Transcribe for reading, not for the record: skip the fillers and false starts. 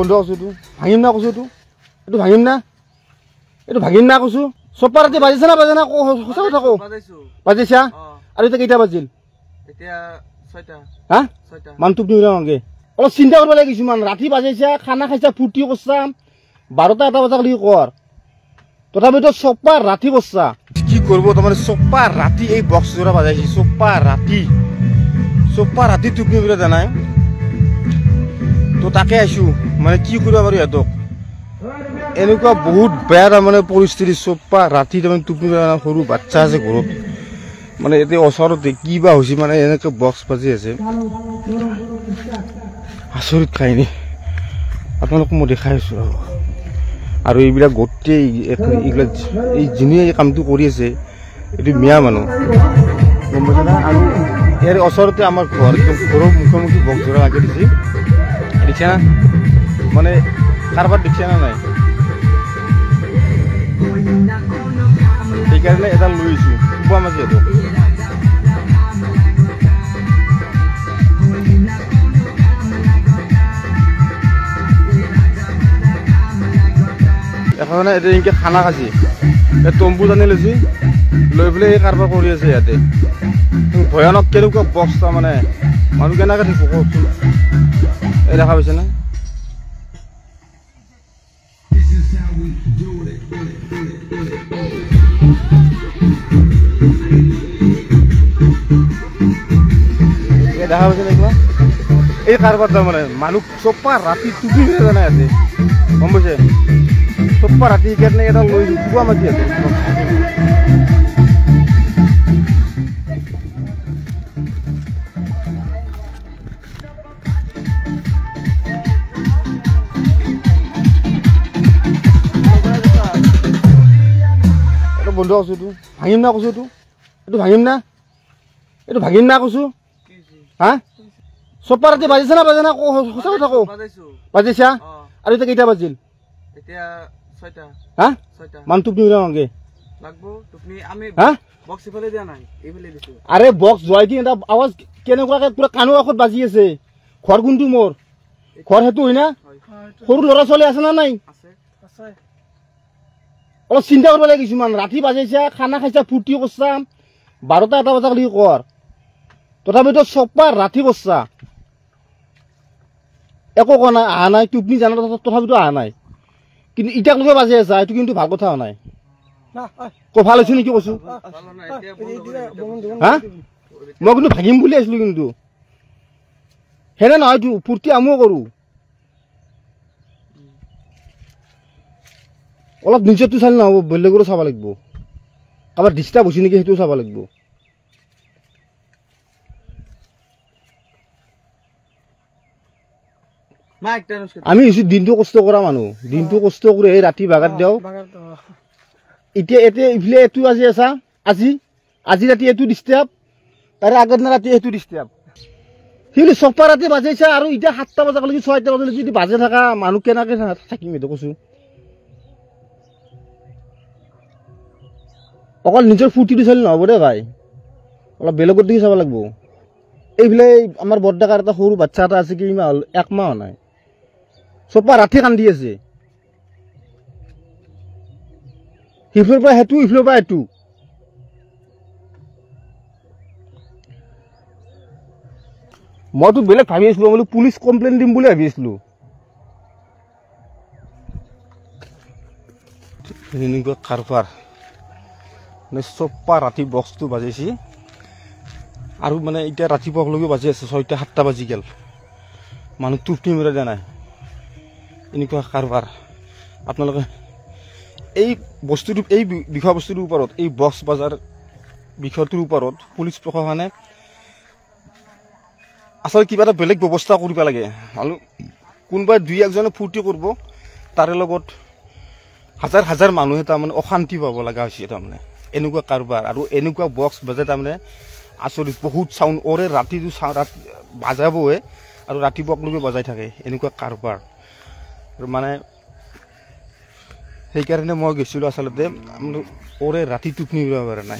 বন্ধ আছো তো ভাঙিম না কৈছো তো এইটো ভাঙিম না এইটো ভাঙিম না কৈছো চপ্পা ৰাতি বাজিছে না বাজে না সঁচা কথা কওঁ বাজিছা আৰু এতিয়া কেইটা বাজিল হা মান টোপনি উৰাওঁগে অলপ চিন্তা কৰিব লাগে কিছুমান ৰাতি বাজিছা খানা খাইছা ফূৰ্তি কৰছা 12টা 1টা বজালৈকে কৰ তথাপিতো চপ্পা ৰাতি বসছা কি করবো তোমার চপ্পা রাতি এই বক্স জোড়া বাজাইছি চপ্পা রাতি টুপনি করে জানাই তো তাকে আইসু মানে কি করব পারি ইহঁতক এনেকুৱা বহুত বেয়া তাৰমানে পৰিস্থিতি চপ্পা ৰাতি তাৰমানে টুপনি কৰে সৰু বাচ্চা আছে ঘৰত মানে এতে ওচৰতে কি বা হৈছে মানে এনেকে বক্স বাজি আছে আচৰিত কাহিনী আপোনালোকক মই দেখাই আছো আৰু এইবিলাক গোটেই এইবিলাক এই যিনি এই কামটো কৰি আছে এইটো মিয়া মানুহ গম পাইছে না আৰু ইয়াৰ ওচৰতে আমাৰ ঘৰ একদম ঘৰৰ মুখামুখি বক্স জোৰা লাগি দিছে দেখিছা না মানে কাৰোবাৰ দেখিছা না নাই সেইকাৰণে এটা লৈ আহিছোঁ কোৱা মাজি সিহঁতক এখন এনেকে খানা খাইছে তম্বু টানি লৈছে লৈ পেলাই এই কাৰবাৰ কৰি আছে ইয়াতে ভয়ানক কেনেকুৱা বক্স তাৰমানে মানুহ কেনেকৈ থাকিব কওকচোন এই দেখা পাইছে না এই দেখা পাইছে না কিবা এই কাৰবাৰ তাৰমানে মানুহ চপ্পা ৰাতি টুপি জানা ইয়াতে গম পাইছে চপ্পা ৰাতি কাৰণে এটা লৈ পুৱা মাতি আছে বন্ধ আছো তো ভাঙিম না কৈছো তো এইটো ভাঙিম না কৈছো হা চপ্পা ৰাতি বাজিছে না বাজে না সঁচা কথা কওঁ বাজিছা আৰু এতিয়া কেইটা বাজিল হা মান টোপনি উৰাওঁগে আৰে বক্স যোৱাই দি এটা আৱাজ কেনেকুৱাকে পুৰা কাণৰ কাষত বাজি আছে ঘৰ কোনটো মোৰ ঘৰ সেইটো হয় না সৰু ল'ৰা ছোৱালী আছে না নাই অলপ চিন্তা কৰিব লাগে কিছুমান ৰাতি বাজাইছা খানা খাইছা ফূৰ্তি কৰছা 12টা 1টা বজালৈকে কৰ তথাপিতো চপ্পা ৰাতি বসছা একো কোৱা নাই অহা নাই টোপনি জানা তথাপিতো অহা নাই কিন্তু ইটাকলৈকে বাজি আছা এইটো কিন্তু ভাল কথা হোৱা নাই ভাল হৈছে নেকি কৈছো হা মই কিন্তু ভাগিম বুলি আহিছিলো কিন্তু সেনে নহয়তো ফূৰ্তি আমিও কৰোঁ অলপ নিজৰটো চালে নহ'ব বেলেগৰো চাব লাগিব কাৰোবাৰ ডিষ্টাৰ্ব হৈছে নেকি সেইটোও চাব লাগিব আমি হৈছো দিনটো কষ্ট কৰা মানুহ দিনটো কষ্ট কৰি এই ৰাতি বাগাত দিওঁ এতিয়া ইফালে এইটো আজি আছা আজি ৰাতি এইটো ডিষ্টাৰ্ব তাৰে আগৰ দিনা ৰাতি এইটো ডিষ্টাৰ্ব সেইবুলি চপ্পা ৰাতি বাজাইছা আৰু এতিয়া 7টা বজালৈকে 6টা বজালৈকে যদি বাজে থকা মানুহ কেনেকৈ থাকিম এইটো কৈছো অকল নিজৰ ফূৰ্তিটো চালে নহ'ব দে ভাই অলপ বেলেগৰ দিকে চাব লাগিব এইফালে আমাৰ বৰডেকাৰ এটা সৰু বাচ্চা এটা আছে কি মাহ হ'ল 1 মাহ নাই চপ্পা ৰাতি কান্দি আছে সিফালৰ পৰা সেইটো ইফালৰ পৰা এইটো মইতো বেলেগ ভাবি আছিলো বোলো পুলিচ কমপ্লেইন দিম বুলি ভাবি আছিলো এনেকুৱা কাৰবাৰ চপ্পা ৰাতি বক্সটো বাজাইছি আৰু মানে এতিয়া ৰাতিপুৱালৈকে বাজি আছে 6টা 7টা বাজি গেল মানুহ টোপনি মৰা দিয়া নাই এনেকুৱা কাৰবাৰ আপোনালোকে এই বস্তুটো এই বিষয় বস্তুটোৰ ওপৰত এই বক্স বাজাৰ বিষয়টোৰ ওপৰত পুলিচ প্ৰশাসনে আচলতে কিবা এটা বেলেগ ব্যৱস্থা কৰিব লাগে আৰু কোনোবাই 2-1জনে ফূৰ্তি কৰিব তাৰে লগত হাজাৰ হাজাৰ মানুহে তাৰমানে অশান্তি পাব লগা হৈছে তাৰমানে এনেকুৱা কাৰবাৰ আৰু এনেকুৱা বক্স বাজে তাৰমানে আচৰিত বহুত চাউণ্ড ওৰে ৰাতিটো বাজাবই আৰু ৰাতিপুৱালৈকে বজাই থাকে এনেকুৱা কাৰবাৰ মানে সেইকাৰণে মই গৈছিলোঁ আচলতে ওৰে ৰাতি টোপনি উৰাব পৰা নাই